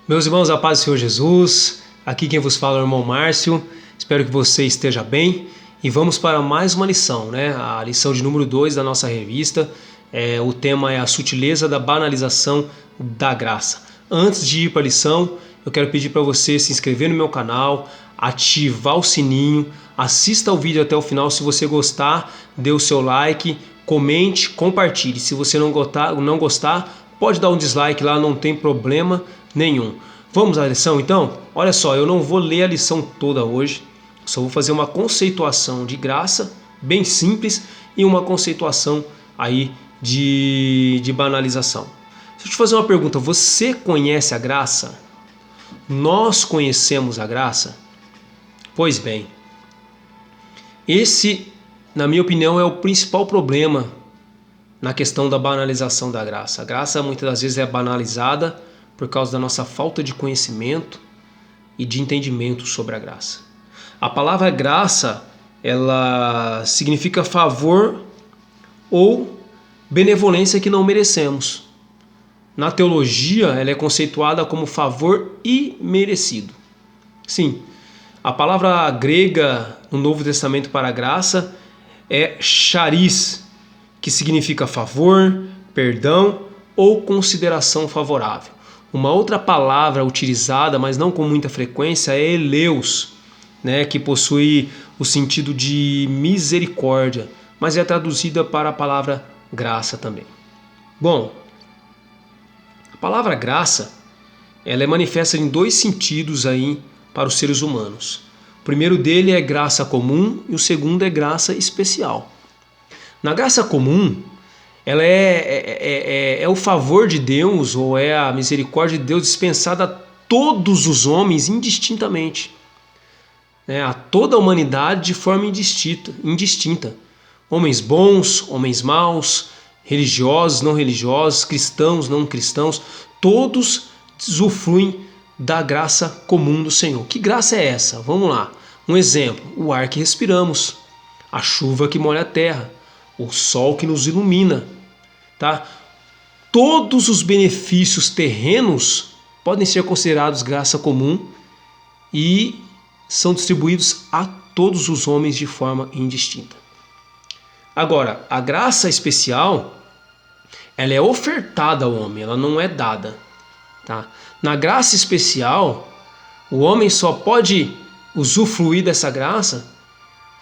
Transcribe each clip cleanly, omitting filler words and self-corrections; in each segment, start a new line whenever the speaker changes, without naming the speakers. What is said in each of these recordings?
Meus irmãos, a paz do Senhor Jesus, aqui quem vos fala é o irmão Márcio, espero que você esteja bem e vamos para mais uma lição, né? A lição de número 2 da nossa revista, o tema é a sutileza da banalização da graça. Antes de ir para a lição, eu quero pedir para você se inscrever no meu canal, ativar o sininho, assista o vídeo até o final, se você gostar, dê o seu like, comente, compartilhe. Se você não gostar, pode dar um dislike lá, não tem problema nenhum. Vamos à lição então? Olha só, eu não vou ler a lição toda hoje, só vou fazer uma conceituação de graça, bem simples, e uma conceituação aí de banalização. Deixa eu te fazer uma pergunta, você conhece a graça? Nós conhecemos a graça? Pois bem, esse, na minha opinião, é o principal problema na questão da banalização da graça. A graça muitas das vezes é banalizada por causa da nossa falta de conhecimento e de entendimento sobre a graça. A palavra graça, ela significa favor ou benevolência que não merecemos. Na teologia, ela é conceituada como favor imerecido. Sim, a palavra grega no Novo Testamento para graça é charis, que significa favor, perdão ou consideração favorável. Uma outra palavra utilizada, mas não com muita frequência, é eleus, né, que possui o sentido de misericórdia, mas é traduzida para a palavra graça também. Bom, a palavra graça, ela é manifesta em dois sentidos aí para os seres humanos. O primeiro dele é graça comum e o segundo é graça especial. Na graça comum, ela é o favor de Deus ou é a misericórdia de Deus dispensada a todos os homens indistintamente, né? A toda a humanidade de forma indistinta. Homens bons, homens maus, religiosos, não religiosos, cristãos, não cristãos, todos usufruem da graça comum do Senhor. Que graça é essa? Vamos lá. Um exemplo, o ar que respiramos, a chuva que molha a terra, o sol que nos ilumina, tá? Todos os benefícios terrenos podem ser considerados graça comum e são distribuídos a todos os homens de forma indistinta. Agora, a graça especial, ela é ofertada ao homem, ela não é dada, tá? Na graça especial, o homem só pode usufruir dessa graça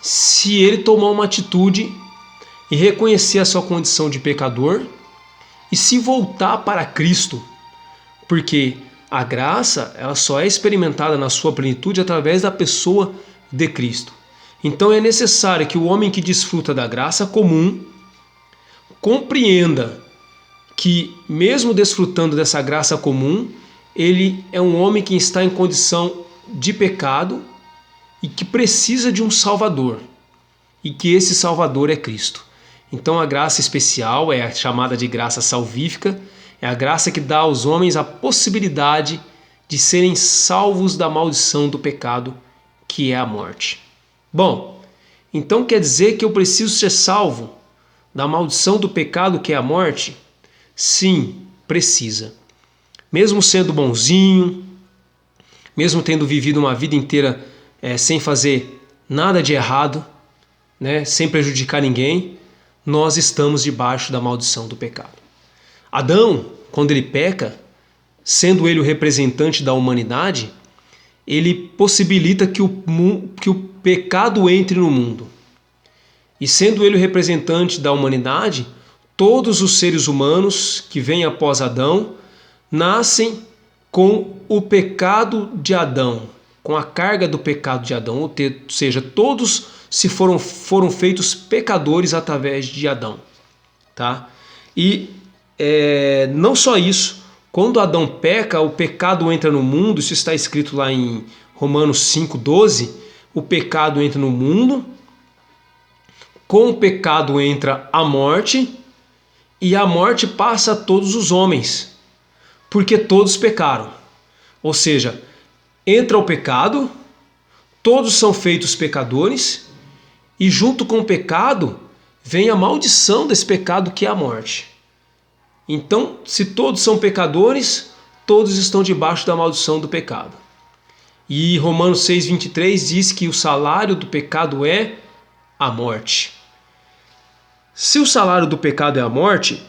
se ele tomar uma atitude e reconhecer a sua condição de pecador e se voltar para Cristo, porque a graça ela só é experimentada na sua plenitude através da pessoa de Cristo. Então é necessário que o homem que desfruta da graça comum compreenda que, mesmo desfrutando dessa graça comum, ele é um homem que está em condição de pecado e que precisa de um Salvador, e que esse Salvador é Cristo. Então a graça especial é a chamada de graça salvífica, é a graça que dá aos homens a possibilidade de serem salvos da maldição do pecado, que é a morte. Bom, então quer dizer que eu preciso ser salvo da maldição do pecado, que é a morte? Sim, precisa. Mesmo sendo bonzinho, mesmo tendo vivido uma vida inteira sem fazer nada de errado, né, sem prejudicar ninguém, nós estamos debaixo da maldição do pecado. Adão, quando ele peca, sendo ele o representante da humanidade, ele possibilita que o pecado entre no mundo. E sendo ele o representante da humanidade, todos os seres humanos que vêm após Adão nascem com o pecado de Adão, com a carga do pecado de Adão, ou seja, todos foram feitos pecadores através de Adão, tá? E não só isso, quando Adão peca, o pecado entra no mundo, isso está escrito lá em Romanos 5,12, o pecado entra no mundo, com o pecado entra a morte, e a morte passa a todos os homens, porque todos pecaram. Ou seja, entra o pecado, todos são feitos pecadores, e junto com o pecado vem a maldição desse pecado, que é a morte. Então, se todos são pecadores, todos estão debaixo da maldição do pecado. E Romanos 6,23 diz que o salário do pecado é a morte. Se o salário do pecado é a morte,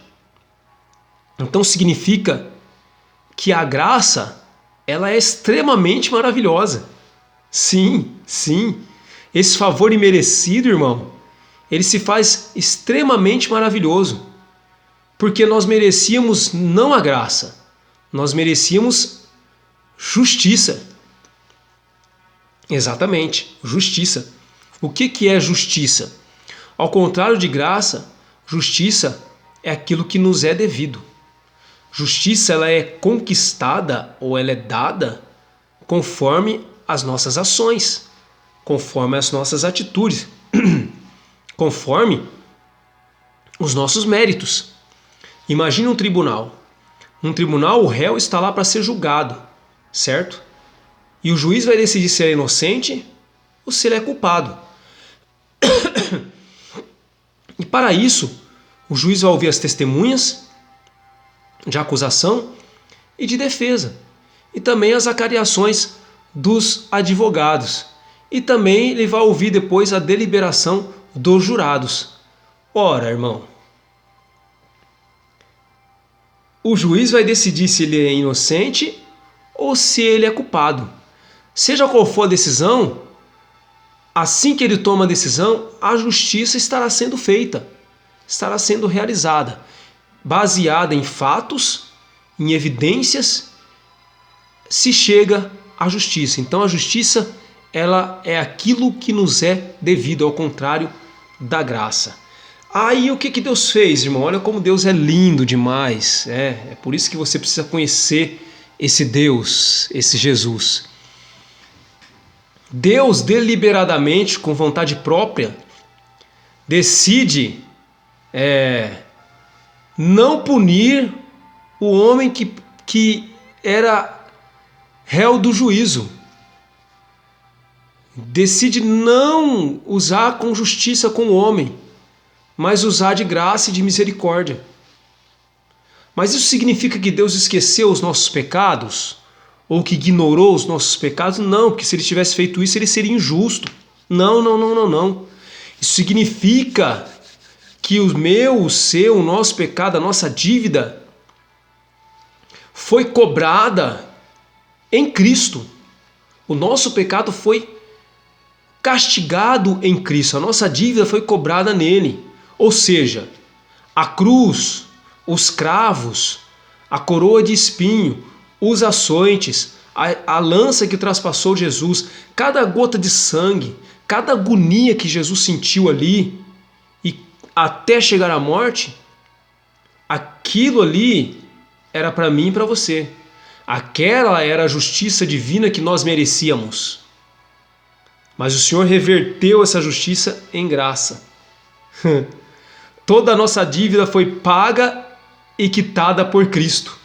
então significa que a graça, ela é extremamente maravilhosa. Sim, sim. Esse favor imerecido, irmão, ele se faz extremamente maravilhoso. Porque nós merecíamos não a graça, nós merecíamos justiça. Exatamente, justiça. O que é justiça? Ao contrário de graça, justiça é aquilo que nos é devido. Justiça, ela é conquistada ou ela é dada conforme as nossas ações, conforme as nossas atitudes, conforme os nossos méritos. Imagina um tribunal. Um tribunal, o réu está lá para ser julgado, certo? E o juiz vai decidir se ele é inocente ou se ele é culpado. E para isso, o juiz vai ouvir as testemunhas de acusação e de defesa. E também as acariações dos advogados. E também ele vai ouvir depois a deliberação dos jurados. Ora, irmão, o juiz vai decidir se ele é inocente ou se ele é culpado. Seja qual for a decisão, assim que ele toma a decisão, a justiça estará sendo feita, estará sendo realizada, baseada em fatos, em evidências, se chega à justiça. Então a justiça, ela é aquilo que nos é devido, ao contrário da graça. Aí o que Deus fez, irmão? Olha como Deus é lindo demais. É por isso que você precisa conhecer esse Deus, esse Jesus. Deus deliberadamente, com vontade própria, decide não punir o homem que era réu do juízo. Decide não usar com justiça com o homem, mas usar de graça e de misericórdia. Mas isso significa que Deus esqueceu os nossos pecados? Ou que ignorou os nossos pecados? Não, porque se ele tivesse feito isso, ele seria injusto. Não. Isso significa que o meu, o seu, o nosso pecado, a nossa dívida foi cobrada em Cristo. O nosso pecado foi castigado em Cristo. A nossa dívida foi cobrada nele. Ou seja, a cruz, os cravos, a coroa de espinho, os açoites, a lança que traspassou Jesus, cada gota de sangue, cada agonia que Jesus sentiu ali, e até chegar à morte, aquilo ali era para mim e para você. Aquela era a justiça divina que nós merecíamos. Mas o Senhor reverteu essa justiça em graça. Toda a nossa dívida foi paga e quitada por Cristo.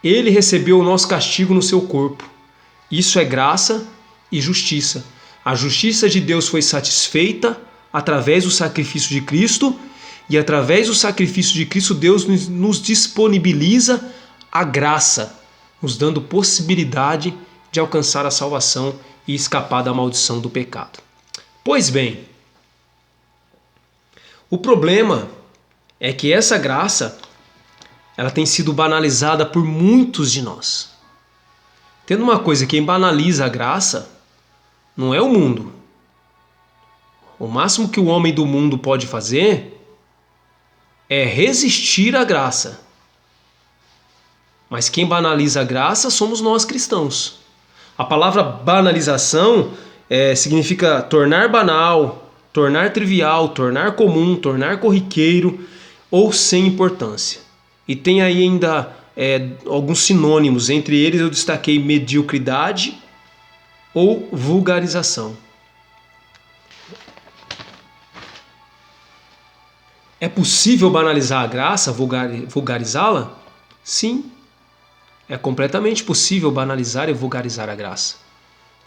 Ele recebeu o nosso castigo no seu corpo. Isso é graça e justiça. A justiça de Deus foi satisfeita através do sacrifício de Cristo, e através do sacrifício de Cristo Deus nos disponibiliza a graça, nos dando possibilidade de alcançar a salvação e escapar da maldição do pecado. Pois bem, o problema é que essa graça, ela tem sido banalizada por muitos de nós. Tendo uma coisa, quem banaliza a graça não é o mundo. O máximo que o homem do mundo pode fazer é resistir à graça. Mas quem banaliza a graça somos nós cristãos. A palavra banalização significa tornar banal, tornar trivial, tornar comum, tornar corriqueiro ou sem importância. E tem aí ainda alguns sinônimos, entre eles eu destaquei mediocridade ou vulgarização. É possível banalizar a graça, vulgarizá-la? Sim, é completamente possível banalizar e vulgarizar a graça.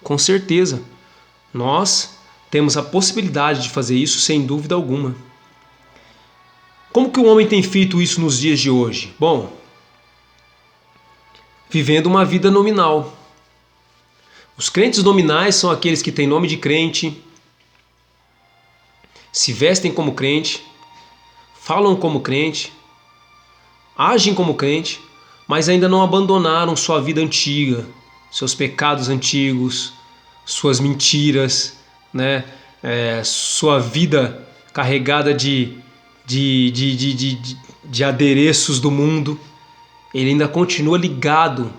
Com certeza, nós temos a possibilidade de fazer isso sem dúvida alguma. Como que o homem tem feito isso nos dias de hoje? Bom, vivendo uma vida nominal. Os crentes nominais são aqueles que têm nome de crente, se vestem como crente, falam como crente, agem como crente, mas ainda não abandonaram sua vida antiga, seus pecados antigos, suas mentiras, né? Sua vida carregada de adereços do mundo. Ele ainda continua ligado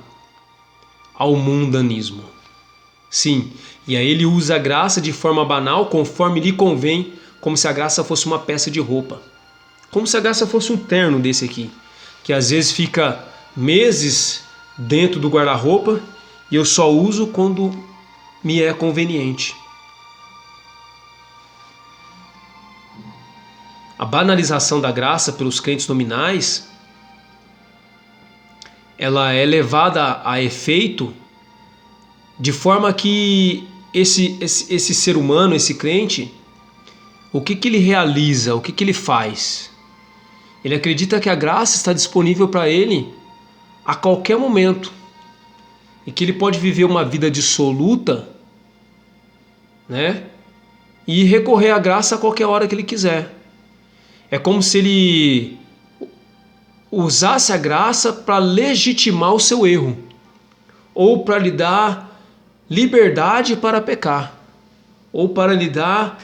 ao mundanismo. Sim, e aí ele usa a graça de forma banal, conforme lhe convém, como se a graça fosse uma peça de roupa. Como se a graça fosse um terno desse aqui, que às vezes fica meses dentro do guarda-roupa e eu só uso quando me é conveniente. A banalização da graça pelos crentes nominais, ela é levada a efeito de forma que esse ser humano, esse crente, o que ele realiza, o que ele faz? Ele acredita que a graça está disponível para ele a qualquer momento e que ele pode viver uma vida dissoluta, né? E recorrer à graça a qualquer hora que ele quiser. É como se ele usasse a graça para legitimar o seu erro ou para lhe dar liberdade para pecar, ou para lhe dar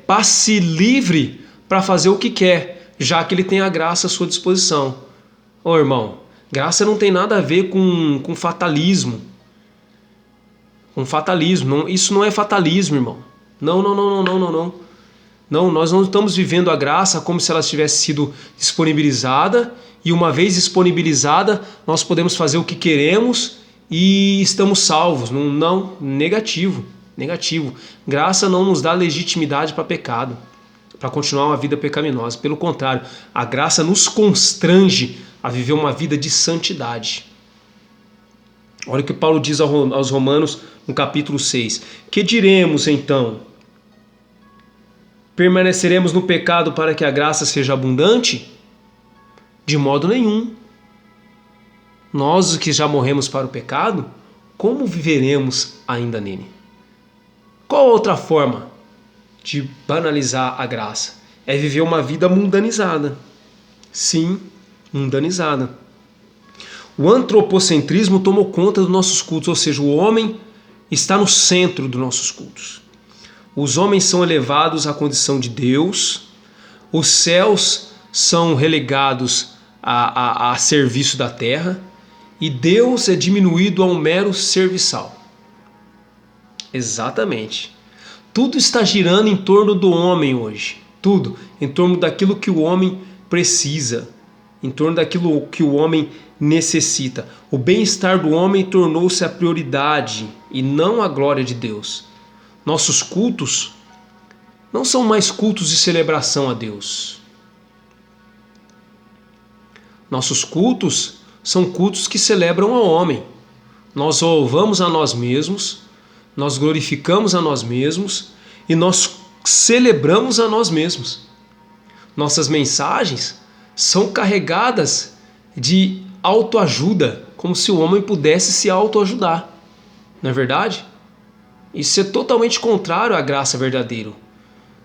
passe livre para fazer o que quer, já que ele tem a graça à sua disposição. Ô irmão, graça não tem nada a ver com fatalismo. Com fatalismo. Não, isso não é fatalismo, irmão. Não. Não, nós não estamos vivendo a graça como se ela tivesse sido disponibilizada e uma vez disponibilizada nós podemos fazer o que queremos e estamos salvos. Não, negativo. Graça não nos dá legitimidade para pecado, para continuar uma vida pecaminosa. Pelo contrário, a graça nos constrange a viver uma vida de santidade. Olha o que Paulo diz aos Romanos no capítulo 6. Que diremos então? Permaneceremos no pecado para que a graça seja abundante? De modo nenhum. Nós que já morremos para o pecado, como viveremos ainda nele? Qual outra forma de banalizar a graça? É viver uma vida mundanizada. Sim, mundanizada. O antropocentrismo tomou conta dos nossos cultos, ou seja, o homem está no centro dos nossos cultos. Os homens são elevados à condição de Deus, os céus são relegados a serviço da terra e Deus é diminuído a um mero serviçal. Exatamente. Tudo está girando em torno do homem hoje. Tudo em torno daquilo que o homem precisa, em torno daquilo que o homem necessita. O bem-estar do homem tornou-se a prioridade e não a glória de Deus. Nossos cultos não são mais cultos de celebração a Deus. Nossos cultos são cultos que celebram ao homem. Nós louvamos a nós mesmos, nós glorificamos a nós mesmos e nós celebramos a nós mesmos. Nossas mensagens são carregadas de autoajuda, como se o homem pudesse se autoajudar. Não é verdade? Isso é totalmente contrário à graça verdadeira.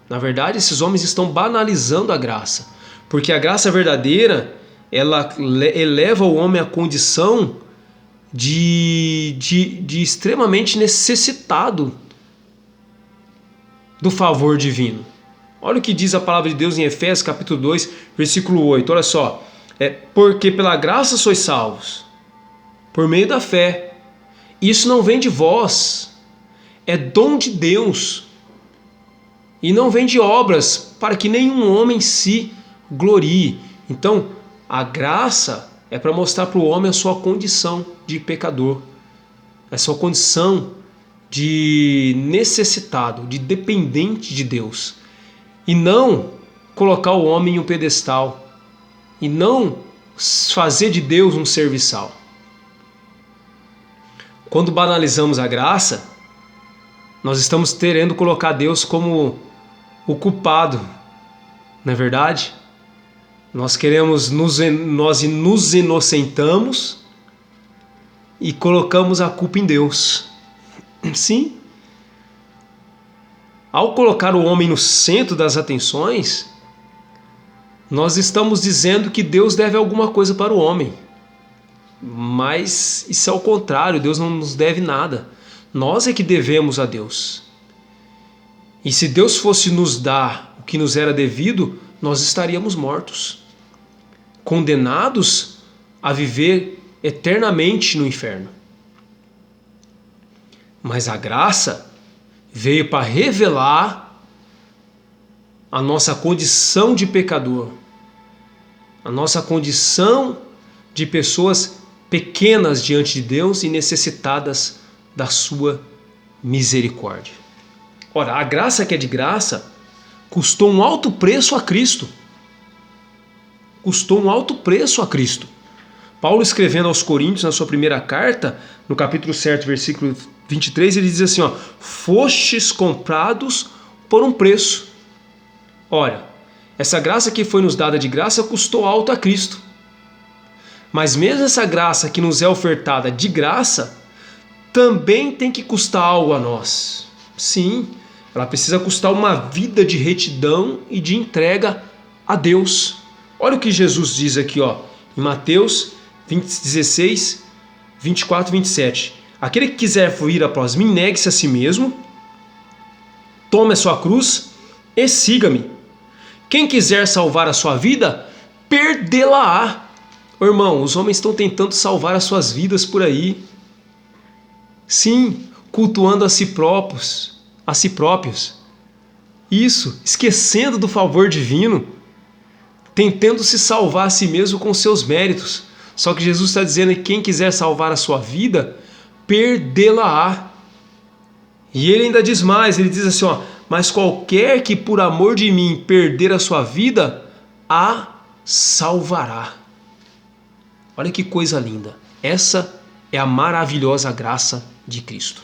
Na verdade, esses homens estão banalizando a graça, porque a graça verdadeira, ela eleva o homem à condição de extremamente necessitado do favor divino. Olha o que diz a palavra de Deus em Efésios capítulo 2, versículo 8. Olha só. Porque pela graça sois salvos, por meio da fé. Isso não vem de vós, é dom de Deus. E não vem de obras, para que nenhum homem se glorie. Então, a graça é para mostrar para o homem a sua condição de pecador, a sua condição de necessitado, de dependente de Deus. E não colocar o homem em um pedestal. E não fazer de Deus um serviçal. Quando banalizamos a graça, nós estamos querendo colocar Deus como o culpado, não é verdade? Nós nos inocentamos e colocamos a culpa em Deus. Sim. Ao colocar o homem no centro das atenções, nós estamos dizendo que Deus deve alguma coisa para o homem. Mas isso é o contrário, Deus não nos deve nada. Nós é que devemos a Deus. E se Deus fosse nos dar o que nos era devido, nós estaríamos mortos, condenados a viver eternamente no inferno. Mas a graça veio para revelar a nossa condição de pecador, a nossa condição de pessoas pequenas diante de Deus e necessitadas da sua misericórdia. Ora, a graça que é de graça custou um alto preço a Cristo. Custou um alto preço a Cristo. Paulo, escrevendo aos Coríntios, na sua primeira carta, no capítulo 7, versículo 23, ele diz assim, fostes comprados por um preço. Ora, essa graça que foi nos dada de graça custou alto a Cristo. Mas mesmo essa graça que nos é ofertada de graça, também tem que custar algo a nós. Sim, ela precisa custar uma vida de retidão e de entrega a Deus. Olha o que Jesus diz aqui, em Mateus 16, 24 e 27. Aquele que quiser vir após mim, negue-se a si mesmo, tome a sua cruz e siga-me. Quem quiser salvar a sua vida, perdê-la-á. Irmão, os homens estão tentando salvar as suas vidas por aí. Sim, cultuando a si próprios. Isso, esquecendo do favor divino, tentando se salvar a si mesmo com seus méritos. Só que Jesus está dizendo que quem quiser salvar a sua vida, perdê-la-á. E ele ainda diz mais, ele diz assim, mas qualquer que por amor de mim perder a sua vida, a salvará. Olha que coisa linda. Essa é a maravilhosa graça de Cristo.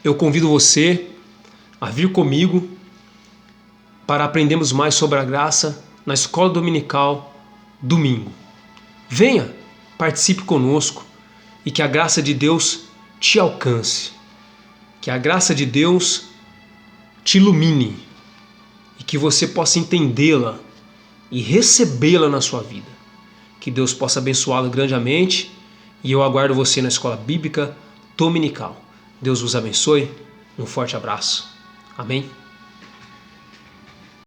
Eu convido você a vir comigo para aprendermos mais sobre a graça na escola dominical, domingo. Venha, participe conosco e que a graça de Deus te alcance. Que a graça de Deus te ilumine e que você possa entendê-la e recebê-la na sua vida. Que Deus possa abençoá-lo grandemente e eu aguardo você na escola bíblica dominical. Deus vos abençoe. Um forte abraço. Amém?